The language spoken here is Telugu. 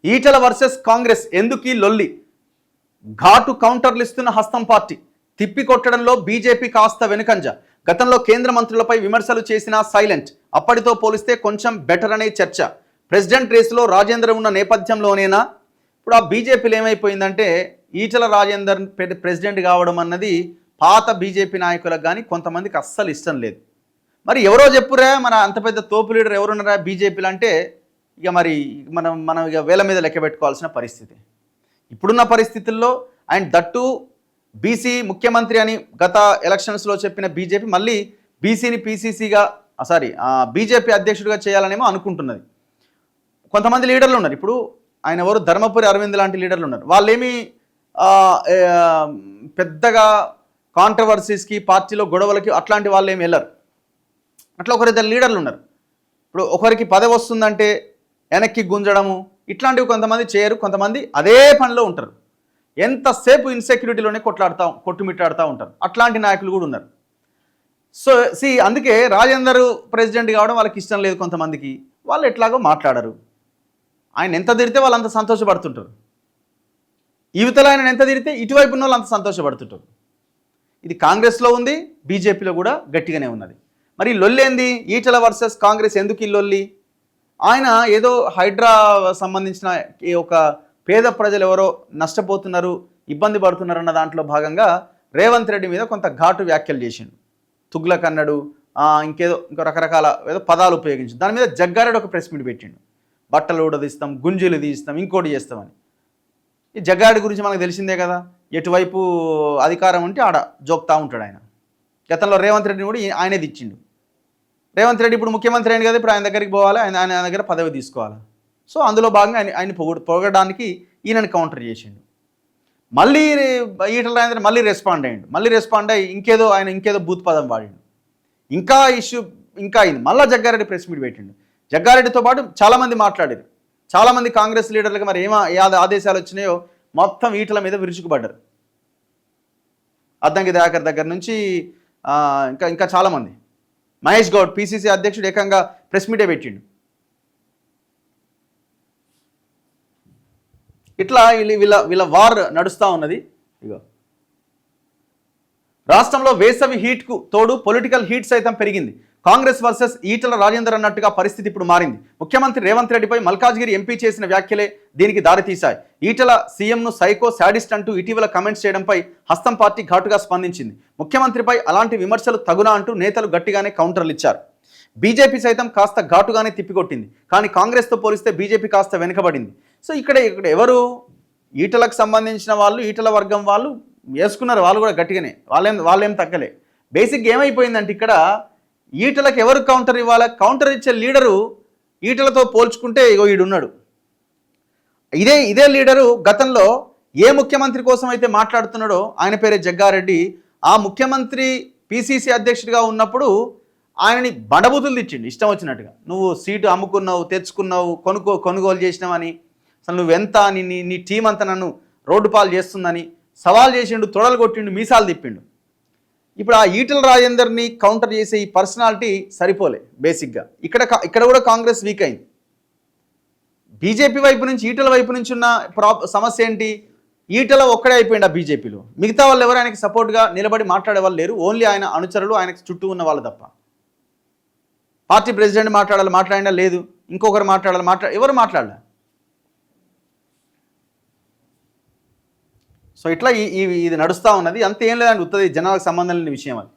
ఈటల వర్సెస్ కాంగ్రెస్ ఎందుకీ లొల్లి, ఘాటు కౌంటర్లు ఇస్తున్న హస్తం పార్టీ, తిప్పికొట్టడంలో బీజేపీ కాస్త వెనుకంజ. గతంలో కేంద్ర మంత్రులపై విమర్శలు చేసినా సైలెంట్, అప్పటితో పోలిస్తే కొంచెం బెటర్ అనే చర్చ. ప్రెసిడెంట్ రేసులో రాజేందర్ ఉన్న నేపథ్యంలోనేనా ఇప్పుడు ఆ బీజేపీలో ఏమైపోయిందంటే ఈటల రాజేందర్ ప్రెసిడెంట్ కావడం అన్నది పాత బీజేపీ నాయకులకు కానీ కొంతమందికి అస్సలు ఇష్టం లేదు. మరి ఎవరో చెప్పురా మన అంత పెద్ద తోపు లీడర్ ఎవరున్నారా బీజేపీలు అంటే ఇక మరి మనం ఇక వేల మీద లెక్క పెట్టుకోవాల్సిన పరిస్థితి ఇప్పుడున్న పరిస్థితుల్లో. అండ్ దట్టు బీసీ ముఖ్యమంత్రి అని గత ఎలక్షన్స్లో చెప్పిన బీజేపీ మళ్ళీ బీసీని పీసీసీగా బీజేపీ అధ్యక్షుడిగా చేయాలనేమో అనుకుంటున్నది. కొంతమంది లీడర్లు ఉన్నారు. ఇప్పుడు ఆయన ఎవరు ధర్మపురి అరవింద్ లాంటి లీడర్లు ఉన్నారు. వాళ్ళేమి పెద్దగా కాంట్రవర్సీస్కి పార్టీలో గొడవలకి అట్లాంటి వాళ్ళు ఏమి వెళ్ళరు. అట్లా ఒకరిద్దరు లీడర్లు ఉన్నారు. ఇప్పుడు ఒకరికి పదవి వస్తుందంటే వెనక్కి గుంజడము ఇట్లాంటివి కొంతమంది చేయరు, కొంతమంది అదే పనిలో ఉంటారు. ఎంతసేపు ఇన్సెక్యూరిటీలోనే కొట్టుమిట్టాడుతూ ఉంటారు. అట్లాంటి నాయకులు కూడా ఉన్నారు. సో అందుకే రాజేందర్ ప్రెసిడెంట్ కావడం వాళ్ళకి ఇష్టం లేదు కొంతమందికి. వాళ్ళు ఎట్లాగో మాట్లాడరు. ఆయన ఎంత తిరిగితే వాళ్ళు అంత సంతోషపడుతుంటారు. యువతలో ఆయన ఎంత తిరిగితే ఇటువైపు ఉన్న వాళ్ళు అంత సంతోషపడుతుంటారు. ఇది కాంగ్రెస్లో ఉంది, బీజేపీలో కూడా గట్టిగానే ఉన్నది. మరి లొల్లేంది? ఈటల వర్సెస్ కాంగ్రెస్ ఎందుకు ఈ లొల్లి? ఆయన ఏదో హైడ్రా సంబంధించిన ఒక పేద ప్రజలు ఎవరో నష్టపోతున్నారు, ఇబ్బంది పడుతున్నారు అన్న దాంట్లో భాగంగా రేవంత్ రెడ్డి మీద కొంత ఘాటు వ్యాఖ్యలు చేసిండు. తుగ్లక్ అన్నాడు, ఇంకో రకరకాల ఏదో పదాలు ఉపయోగించు. దాని మీద జగ్గారెడ్డి ఒక ప్రెస్ మీట్ పెట్టిండు. బట్టలు ఊడదీస్తాం, గుంజీలు తీస్తాం, ఇంకోటి చేస్తామని. ఈ జగ్గారెడ్డి గురించి మనకు తెలిసిందే కదా, ఎటువైపు అధికారం ఉంటే ఆడ జోక్తా ఉంటాడు ఆయన. గతంలో రేవంత్ రెడ్డిని కూడా ఆయనే తెచ్చిండు. రేవంత్ రెడ్డి ఇప్పుడు ముఖ్యమంత్రి అయింది కదా, ఇప్పుడు ఆయన దగ్గరికి పోవాలి, ఆయన దగ్గర పదవి తీసుకోవాలి. సో అందులో భాగంగా ఆయన పొగడానికి ఈయనని కౌంటర్ చేసిండు. మళ్ళీ ఈటల రాజేందర్ మళ్ళీ రెస్పాండ్ అయ్యి ఇంకేదో బూత్ పదం వాడిండు. ఇంకా ఇష్యూ అయింది. మళ్ళీ జగ్గారెడ్డి ప్రెస్ మీట్ పెట్టిండు. జగ్గారెడ్డితో పాటు చాలామంది మాట్లాడారు. చాలామంది కాంగ్రెస్ లీడర్లకు మరి ఆదేశాలు వచ్చినాయో మొత్తం ఈటల మీద విరుచుకుపడ్డారు. అద్దంకి దయాకర్ దగ్గర నుంచి ఇంకా చాలామంది. మహేష్ గౌడ్ పీసీసీ అధ్యక్షుడు ఏకంగా ప్రెస్ మీటే పెట్టిండు. ఇట్లా వీళ్ళ వార్ నడుస్తూ ఉన్నది. ఇగో రాష్ట్రంలో వేసవి హీట్కు తోడు పొలిటికల్ హీట్ సైతం పెరిగింది. కాంగ్రెస్ వర్సెస్ ఈటల రాజేందర్ అన్నట్టుగా పరిస్థితి ఇప్పుడు మారింది. ముఖ్యమంత్రి రేవంత్ రెడ్డిపై మల్కాజ్గిరి ఎంపీ చేసిన వ్యాఖ్యలే దీనికి దారితీశాయి. ఈటల సీఎంను సైకో శాడిస్ట్ అంటూ ఇటీవల కమెంట్స్ చేయడంపై హస్తం పార్టీ ఘాటుగా స్పందించింది. ముఖ్యమంత్రిపై అలాంటి విమర్శలు తగునా అంటూ నేతలు గట్టిగానే కౌంటర్లు ఇచ్చారు. బీజేపీ సైతం కాస్త ఘాటుగానే తిప్పికొట్టింది. కానీ కాంగ్రెస్తో పోలిస్తే బీజేపీ కాస్త వెనుకబడింది. సో ఇక్కడ ఎవరు ఈటలకు సంబంధించిన వాళ్ళు, ఈటల వర్గం వాళ్ళు వేసుకున్నారు. వాళ్ళు కూడా గట్టిగానే, వాళ్ళేం తగ్గలే. బేసిక్గా ఏమైపోయిందంటే ఇక్కడ ఈటలకు ఎవరు కౌంటర్ ఇవ్వాలి? కౌంటర్ ఇచ్చే లీడరు ఈటలతో పోల్చుకుంటే ఇగో ఈడున్నాడు. ఇదే లీడరు గతంలో ఏ ముఖ్యమంత్రి కోసం అయితే మాట్లాడుతున్నాడో ఆయన పేరే జగ్గారెడ్డి. ఆ ముఖ్యమంత్రి పీసీసీ అధ్యక్షుడిగా ఉన్నప్పుడు ఆయనని బండబూతులు తెచ్చిండు ఇష్టం వచ్చినట్టుగా. నువ్వు సీటు అమ్ముకున్నావు, తెచ్చుకున్నావు, కొనుగోలు చేసినావని, అసలు నువ్వెంత, నీ టీం అంతా నన్ను రోడ్డు పాలు చేస్తుందని సవాల్ చేసిండు, తొడలు కొట్టిండు, మీసాలు తిప్పిండు. ఇప్పుడు ఆ ఈటల రాజేందర్ని కౌంటర్ చేసే ఈ పర్సనాలిటీ సరిపోలే. బేసిక్గా ఇక్కడ కూడా కాంగ్రెస్ వీక్ అయింది. బీజేపీ వైపు నుంచి ఈటల వైపు నుంచి ఉన్న సమస్య ఏంటి? ఈటల ఒక్కడే అయిపోయింది ఆ బీజేపీలో. మిగతా వాళ్ళు ఎవరు ఆయనకి సపోర్ట్గా నిలబడి మాట్లాడే వాళ్ళు లేరు. ఓన్లీ ఆయన అనుచరులు, ఆయనకు చుట్టూ ఉన్న వాళ్ళు తప్ప. పార్టీ ప్రెసిడెంట్ మాట్లాడినా లేదు, ఇంకొకరు ఎవరు మాట్లాడాలి? సో ఇట్లా ఇది నడుస్తూ ఉన్నది. అంతేం లేదండి, ఉత్తది జనాలకు సంబంధం లేని విషయం అది.